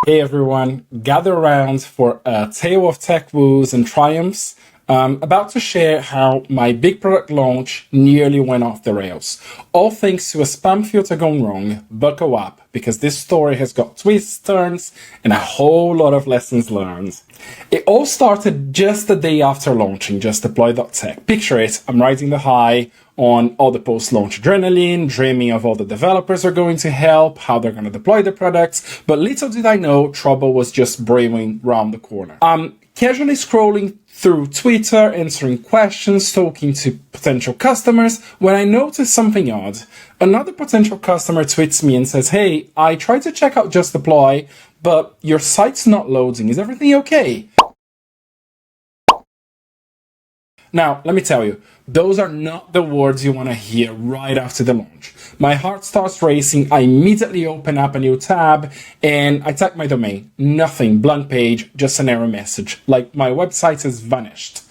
Hey everyone, gather around for a tale of tech woes and triumphs. About to share how my big product launch nearly went off the rails. All thanks to a spam filter gone wrong. Buckle up, because this story has got twists, turns, and a whole lot of lessons learned. It all started just the day after launching justdeploy.tech. Picture it, I'm riding the high on all the post-launch adrenaline, dreaming of all the developers are going to help, how they're going to deploy the products, but little did I know trouble was just brewing round the corner. Casually scrolling through Twitter, answering questions, talking to potential customers, when I noticed something odd. Another potential customer tweets me and says, "Hey, I tried to check out Just Deploy, but your site's not loading. Is everything okay?" Now, let me tell you, those are not the words you want to hear right after the launch. My heart starts racing. I immediately open up a new tab and I type my domain. Nothing, blank page, just an error message. Like my website has vanished.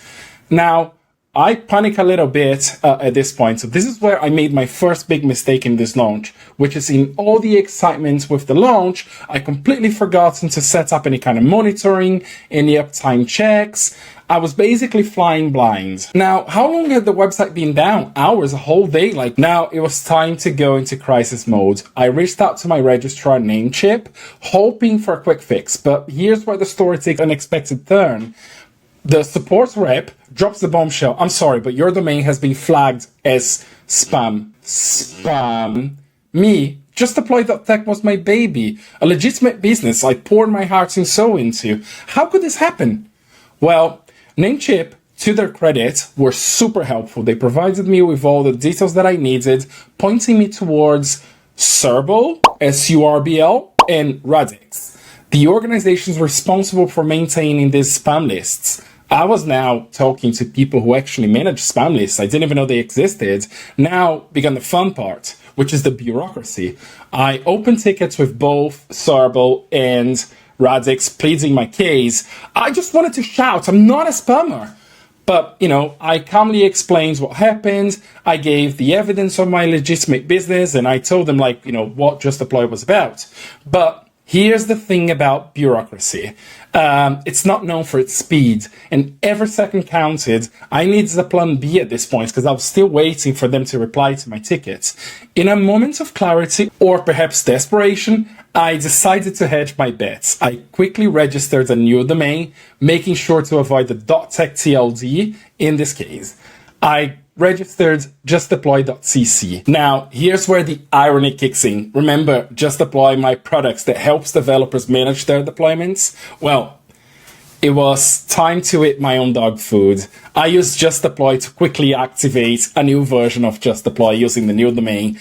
Now, I panic a little bit at this point. So this is where I made my first big mistake in this launch, which is in all the excitement with the launch, I completely forgotten to set up any kind of monitoring, any uptime checks. I was basically flying blind. Now, how long had the website been down? Hours, a whole day? Now it was time to go into crisis mode. I reached out to my registrar Namecheap, hoping for a quick fix, but here's where the story takes an unexpected turn. The support rep drops the bombshell. "I'm sorry, but your domain has been flagged as spam." Spam? Me? JustDeploy.tech was my baby. A legitimate business I poured my heart and soul into. How could this happen? Well, Namecheap, to their credit, were super helpful. They provided me with all the details that I needed, pointing me towards Surbl, SURBL, and Radix, the organizations responsible for maintaining these spam lists. I was now talking to people who actually manage spam lists. I didn't even know they existed. Now began the fun part, which is the bureaucracy. I opened tickets with both Surbl and Radix, pleading my case. I just wanted to shout, "I'm not a spammer." But, I calmly explained what happened. I gave the evidence of my legitimate business, and I told them, what Just Deploy was about. But here's the thing about bureaucracy. It's not known for its speed, and every second counted. I needed a plan B at this point because I was still waiting for them to reply to my ticket. In a moment of clarity, or perhaps desperation, I decided to hedge my bets. I quickly registered a new domain, making sure to avoid the .tech TLD in this case. I registered justdeploy.cc. Now, here's where the irony kicks in. Remember, Just Deploy, my products that helps developers manage their deployments? Well, it was time to eat my own dog food. I used Just Deploy to quickly activate a new version of Just Deploy using the new domain.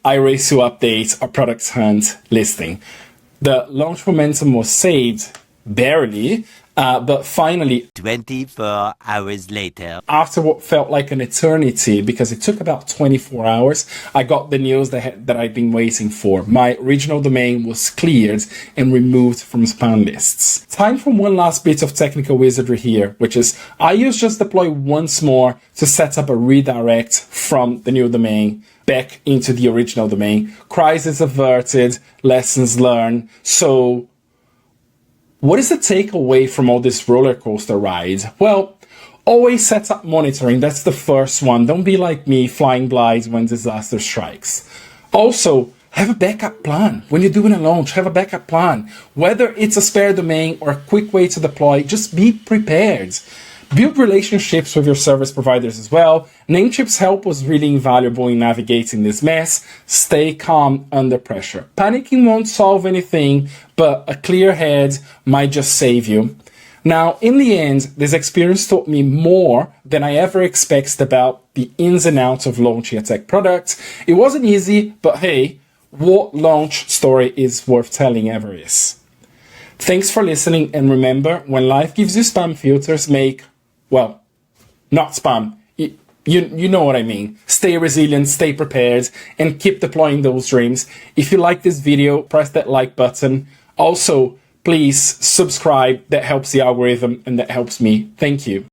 I race to update our products hunt listing. The launch momentum was saved, barely, but finally, 24 hours later, after what felt like an eternity, because it took about 24 hours, I got the news that I'd been waiting for. My original domain was cleared and removed from spam lists. Time for one last bit of technical wizardry here, which is I used Just Deploy once more to set up a redirect from the new domain back into the original domain. Crisis averted, lessons learned. So what is the takeaway from all this roller coaster ride? Well, always set up monitoring. That's the first one. Don't be like me, flying blind when disaster strikes. Also, have a backup plan. When you're doing a launch, have a backup plan. Whether it's a spare domain or a quick way to deploy, just be prepared. Build relationships with your service providers as well. Namecheap's help was really invaluable in navigating this mess. Stay calm under pressure. Panicking won't solve anything, but a clear head might just save you. Now, in the end, this experience taught me more than I ever expected about the ins and outs of launching a tech product. It wasn't easy, but hey, what launch story is worth telling ever is? Thanks for listening, and remember, when life gives you spam filters, not spam. You know what I mean. Stay resilient, stay prepared, and keep deploying those dreams. If you like this video, press that like button. Also, please subscribe. That helps the algorithm and that helps me. Thank you.